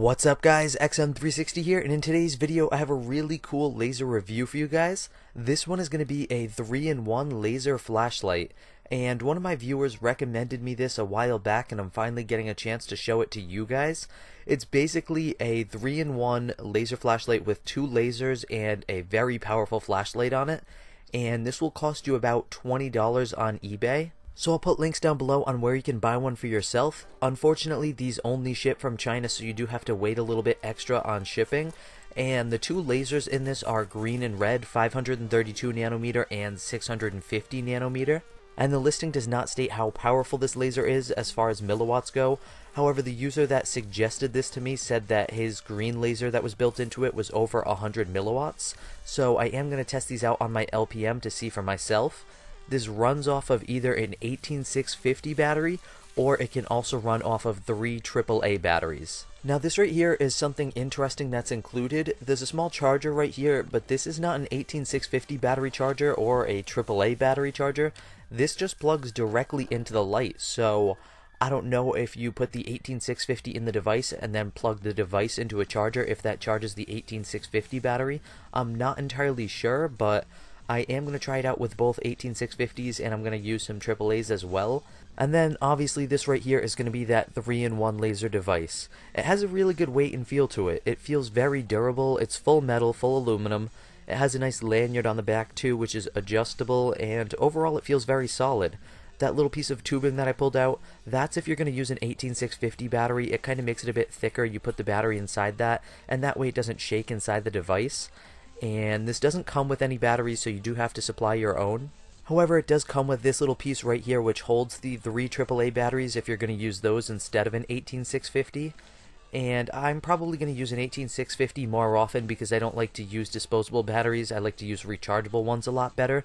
What's up guys, XM360 here, and in today's video I have a really cool laser review for you guys. This one is going to be a 3-in-1 laser flashlight, and one of my viewers recommended me this a while back and I'm finally getting a chance to show it to you guys. It's basically a 3-in-1 laser flashlight with 2 lasers and a very powerful flashlight on it, and this will cost you about $20 on eBay. So I'll put links down below on where you can buy one for yourself. Unfortunately, these only ship from China, so you do have to wait a little bit extra on shipping. And the 2 lasers in this are green and red, 532 nanometer and 650 nanometer. And the listing does not state how powerful this laser is as far as milliwatts go. However, the user that suggested this to me said that his green laser that was built into it was over 100 milliwatts. So I am going to test these out on my LPM to see for myself. This runs off of either an 18650 battery, or it can also run off of 3 AAA batteries. Now this right here is something interesting that's included. There's a small charger right here, but this is not an 18650 battery charger or a AAA battery charger. This just plugs directly into the light, so I don't know if you put the 18650 in the device and then plug the device into a charger, if that charges the 18650 battery. I'm not entirely sure, but I am going to try it out with both 18650s, and I'm going to use some AAAs as well. And then obviously this right here is going to be that 3-in-1 laser device. It has a really good weight and feel to it. It feels very durable. It's full metal, full aluminum. It has a nice lanyard on the back too, which is adjustable, and overall it feels very solid. That little piece of tubing that I pulled out, that's if you're going to use an 18650 battery. It kind of makes it a bit thicker. You put the battery inside that, and that way it doesn't shake inside the device. And this doesn't come with any batteries, so you do have to supply your own. However, it does come with this little piece right here, which holds the 3 AAA batteries if you're going to use those instead of an 18650. And I'm probably going to use an 18650 more often because I don't like to use disposable batteries. I like to use rechargeable ones a lot better.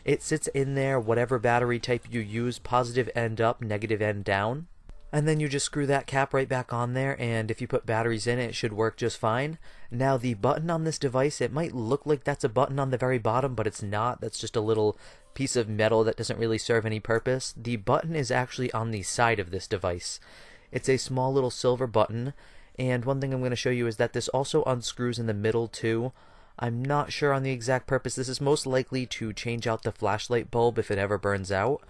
It sits in there, whatever battery type you use, positive end up, negative end down. And then you just screw that cap right back on there, and if you put batteries in it, it should work just fine. Now the button on this device, it might look like that's a button on the very bottom, but it's not. That's just a little piece of metal that doesn't really serve any purpose. The button is actually on the side of this device. It's a small little silver button, and one thing I'm going to show you is that this also unscrews in the middle too. I'm not sure on the exact purpose. This is most likely to change out the flashlight bulb if it ever burns out.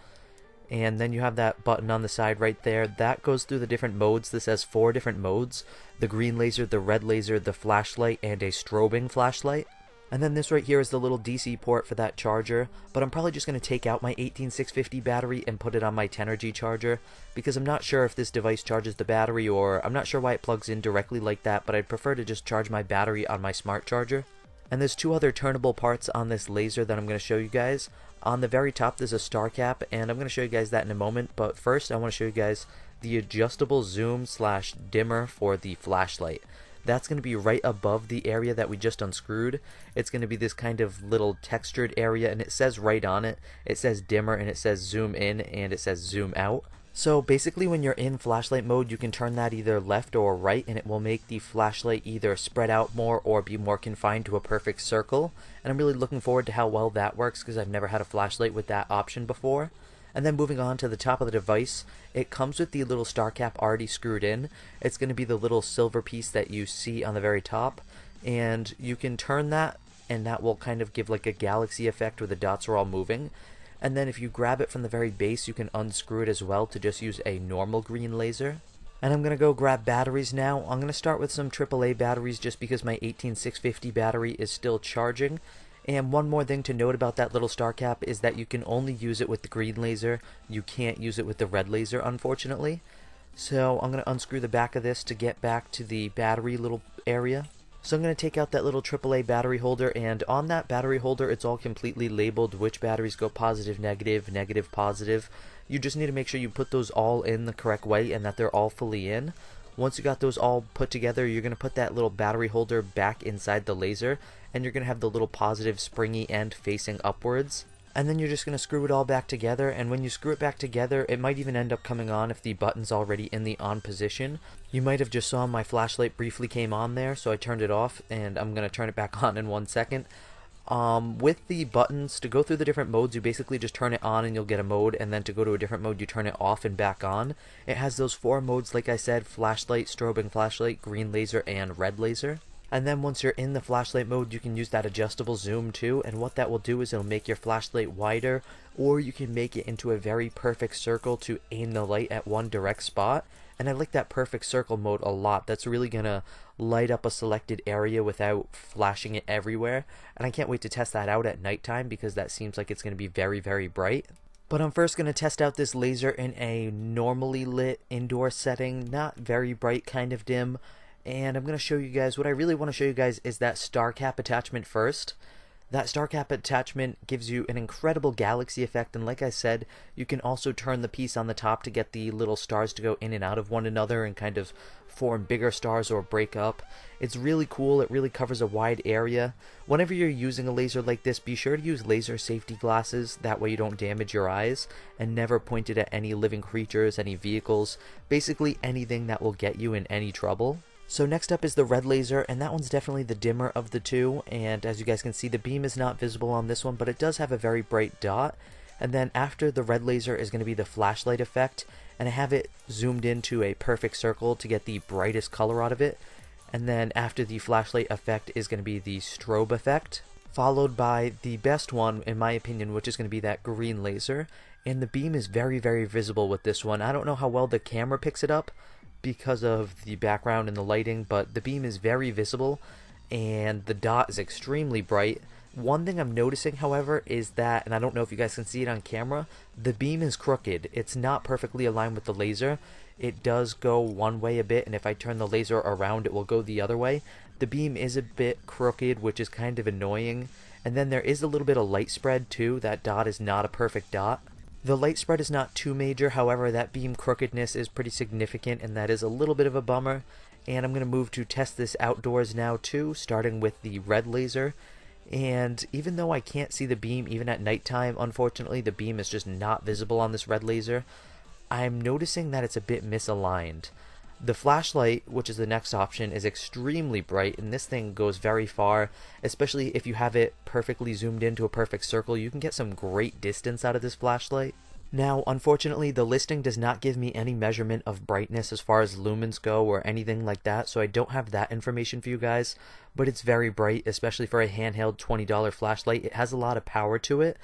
And then you have that button on the side right there. That goes through the different modes. This has 4 different modes: the green laser, the red laser, the flashlight, and a strobing flashlight. And then this right here is the little DC port for that charger, but I'm probably just going to take out my 18650 battery and put it on my 10G charger, because I'm not sure if this device charges the battery, or I'm not sure why it plugs in directly like that, but I'd prefer to just charge my battery on my smart charger. And there's 2 other turnable parts on this laser that I'm going to show you guys. On the very top there's a star cap, and I'm going to show you guys that in a moment, but first I want to show you guys the adjustable zoom / dimmer for the flashlight. That's going to be right above the area that we just unscrewed. It's going to be this kind of little textured area, and it says right on it, it says dimmer, and it says zoom in, and it says zoom out. So basically when you're in flashlight mode, you can turn that either left or right, and it will make the flashlight either spread out more or be more confined to a perfect circle. And I'm really looking forward to how well that works, because I've never had a flashlight with that option before. And then moving on to the top of the device, it comes with the little star cap already screwed in. It's going to be the little silver piece that you see on the very top, and you can turn that, and that will kind of give like a galaxy effect where the dots are all moving. And then if you grab it from the very base, you can unscrew it as well to just use a normal green laser. And I'm going to go grab batteries now. I'm going to start with some AAA batteries just because my 18650 battery is still charging. And one more thing to note about that little star cap is that you can only use it with the green laser. You can't use it with the red laser, unfortunately. So I'm going to unscrew the back of this to get back to the battery little area. So I'm going to take out that little AAA battery holder, and on that battery holder it's all completely labeled which batteries go positive, negative, negative, positive. You just need to make sure you put those all in the correct way and that they're all fully in. Once you got those all put together, you're going to put that little battery holder back inside the laser, and you're going to have the little positive springy end facing upwards. And then you're just going to screw it all back together, and when you screw it back together, it might even end up coming on if the button's already in the on position. You might have just saw my flashlight briefly came on there, so I turned it off, and I'm going to turn it back on in 1 second. With the buttons, to go through the different modes, you basically just turn it on and you'll get a mode, and then to go to a different mode, you turn it off and back on. It has those 4 modes, like I said: flashlight, strobing flashlight, green laser, and red laser. And then once you're in the flashlight mode, you can use that adjustable zoom too, and what that will do is it'll make your flashlight wider, or you can make it into a very perfect circle to aim the light at one direct spot. And I like that perfect circle mode a lot. That's really gonna light up a selected area without flashing it everywhere, and I can't wait to test that out at nighttime because that seems like it's gonna be very, very bright. But I'm first going to test out this laser in a normally lit indoor setting, not very bright, kind of dim. And I'm going to show you guys, what I really want to show you guys is that star cap attachment first. That star cap attachment gives you an incredible galaxy effect, and like I said, you can also turn the piece on the top to get the little stars to go in and out of one another and kind of form bigger stars or break up. It's really cool. It really covers a wide area. Whenever you're using a laser like this, be sure to use laser safety glasses, that way you don't damage your eyes, and never point it at any living creatures, any vehicles, basically anything that will get you in any trouble. So next up is the red laser, and that one's definitely the dimmer of the two, and as you guys can see, the beam is not visible on this one, but it does have a very bright dot. And then after the red laser is going to be the flashlight effect, and I have it zoomed into a perfect circle to get the brightest color out of it. And then after the flashlight effect is going to be the strobe effect, followed by the best one in my opinion, which is going to be that green laser. And the beam is very, very visible with this one. I don't know how well the camera picks it up because of the background and the lighting, but the beam is very visible and the dot is extremely bright. One thing I'm noticing, however, is that, and I don't know if you guys can see it on camera, the beam is crooked. It's not perfectly aligned with the laser. It does go one way a bit, and if I turn the laser around, it will go the other way. The beam is a bit crooked, which is kind of annoying. And then there is a little bit of light spread too. That dot is not a perfect dot. The light spread is not too major, however that beam crookedness is pretty significant, and that is a little bit of a bummer. And I'm going to move to test this outdoors now too, starting with the red laser. And even though I can't see the beam even at nighttime, unfortunately the beam is just not visible on this red laser, I'm noticing that it's a bit misaligned. The flashlight, which is the next option, is extremely bright, and this thing goes very far, especially if you have it perfectly zoomed into a perfect circle. You can get some great distance out of this flashlight. Now, unfortunately, the listing does not give me any measurement of brightness as far as lumens go or anything like that, so I don't have that information for you guys, but it's very bright, especially for a handheld $20 flashlight. It has a lot of power to it.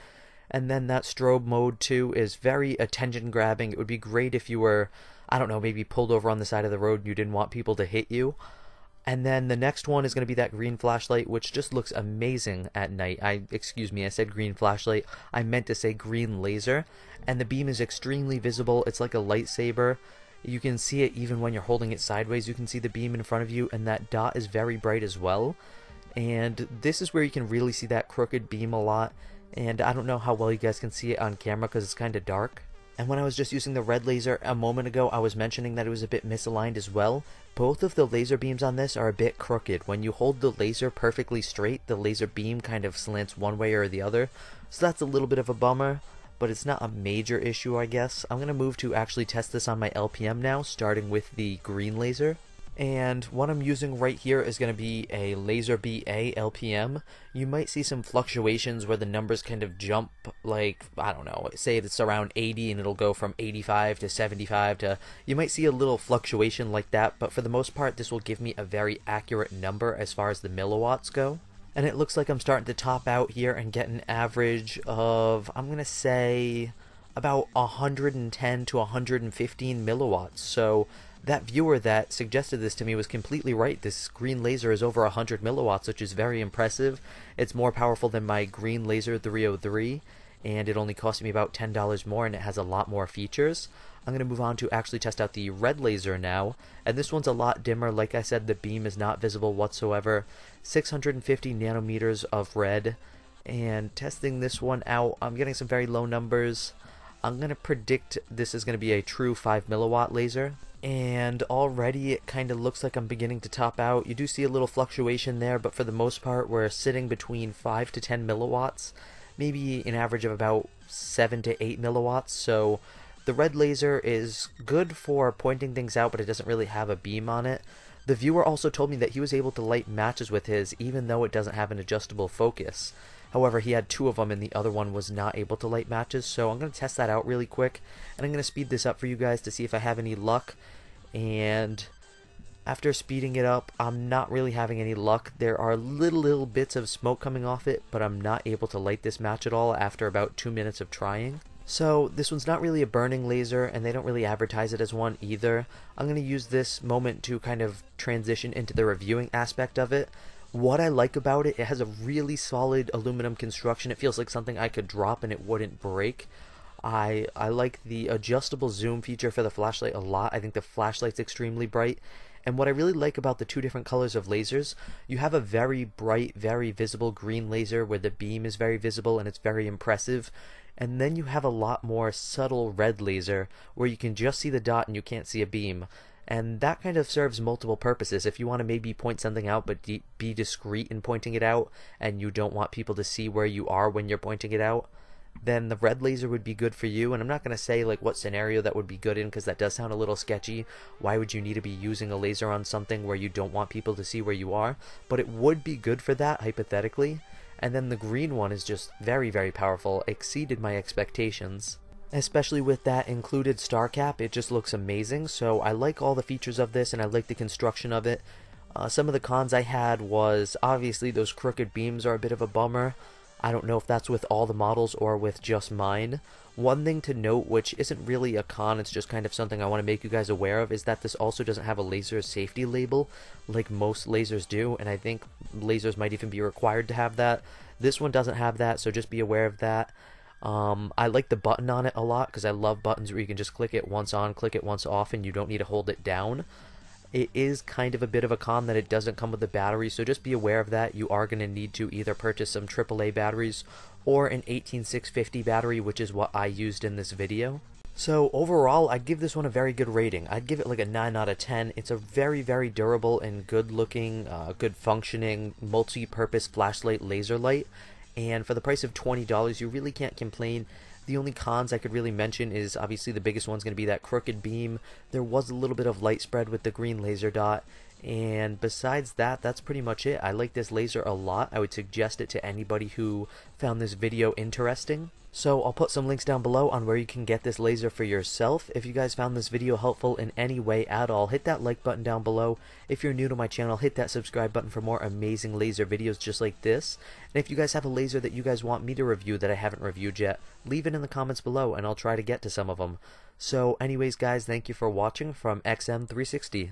And then that strobe mode too is very attention grabbing. It would be great if you were, I don't know, maybe pulled over on the side of the road and you didn't want people to hit you. And then the next one is going to be that green flashlight, which just looks amazing at night. Excuse me, I said green flashlight. I meant to say green laser. And the beam is extremely visible. It's like a lightsaber. You can see it even when you're holding it sideways. You can see the beam in front of you, and that dot is very bright as well. And this is where you can really see that crooked beam a lot. And I don't know how well you guys can see it on camera because it's kind of dark. And when I was just using the red laser a moment ago, I was mentioning that it was a bit misaligned as well. Both of the laser beams on this are a bit crooked. When you hold the laser perfectly straight, the laser beam kind of slants one way or the other. So that's a little bit of a bummer, but it's not a major issue, I guess. I'm going to move to actually test this on my LPM now, starting with the green laser. And what I'm using right here is going to be a Laser BA LPM. You might see some fluctuations where the numbers kind of jump, like, I don't know, say it's around 80 and it'll go from 85 to 75 to, you might see a little fluctuation like that, but for the most part this will give me a very accurate number as far as the milliwatts go. And it looks like I'm starting to top out here and get an average of, I'm going to say, about 110 to 115 milliwatts. So that viewer that suggested this to me was completely right. This green laser is over 100 milliwatts, which is very impressive. It's more powerful than my green laser 303, and it only cost me about $10 more, and it has a lot more features. I'm going to move on to actually test out the red laser now, and this one's a lot dimmer. Like I said, the beam is not visible whatsoever. 650 nanometers of red, and testing this one out, I'm getting some very low numbers. I'm going to predict this is going to be a true 5 milliwatt laser. And already it kind of looks like I'm beginning to top out. You do see a little fluctuation there, but for the most part we're sitting between 5 to 10 milliwatts, maybe an average of about 7 to 8 milliwatts. So the red laser is good for pointing things out, but it doesn't really have a beam on it. The viewer also told me that he was able to light matches with his even though it doesn't have an adjustable focus. However, he had two of them and the other one was not able to light matches, so I'm going to test that out really quick, and I'm going to speed this up for you guys to see if I have any luck. And after speeding it up, I'm not really having any luck. There are little bits of smoke coming off it, but I'm not able to light this match at all after about 2 minutes of trying. So this one's not really a burning laser, and they don't really advertise it as one either. I'm going to use this moment to kind of transition into the reviewing aspect of it. What I like about it, it has a really solid aluminum construction. It feels like something I could drop and it wouldn't break. I like the adjustable zoom feature for the flashlight a lot. I think the flashlight's extremely bright. And what I really like about the two different colors of lasers, you have a very bright, very visible green laser where the beam is very visible and it's very impressive. And then you have a lot more subtle red laser where you can just see the dot and you can't see a beam. And that kind of serves multiple purposes. If you want to maybe point something out but be discreet in pointing it out and you don't want people to see where you are when you're pointing it out, then the red laser would be good for you. And I'm not going to say like what scenario that would be good in, because that does sound a little sketchy. Why would you need to be using a laser on something where you don't want people to see where you are? But it would be good for that, hypothetically. And then the green one is just very powerful, exceeded my expectations. Especially with that included star cap, it just looks amazing. So I like all the features of this and I like the construction of it. Some of the cons I had was obviously those crooked beams are a bit of a bummer. I don't know if that's with all the models or with just mine. One thing to note, which isn't really a con, it's just kind of something I want to make you guys aware of, is that this also doesn't have a laser safety label like most lasers do, and I think lasers might even be required to have that. This one doesn't have that, so just be aware of that. I like the button on it a lot because I love buttons where you can just click it once on, click it once off, and you don't need to hold it down. It is kind of a bit of a con that it doesn't come with the battery, so just be aware of that. You are going to need to either purchase some AAA batteries or an 18650 battery, which is what I used in this video. So overall, I'd give this one a very good rating. I'd give it like a 9 out of 10. It's a very durable and good looking, good functioning, multi-purpose flashlight laser light. And for the price of $20, you really can't complain. The only cons I could really mention is obviously the biggest one's going to be that crooked beam. There was a little bit of light spread with the green laser dot. And besides that, that's pretty much it. I like this laser a lot. I would suggest it to anybody who found this video interesting. So I'll put some links down below on where you can get this laser for yourself. If you guys found this video helpful in any way at all, hit that like button down below. If you're new to my channel, hit that subscribe button for more amazing laser videos just like this. And if you guys have a laser that you guys want me to review that I haven't reviewed yet, leave it in the comments below and I'll try to get to some of them. So anyways guys, thank you for watching from XM360.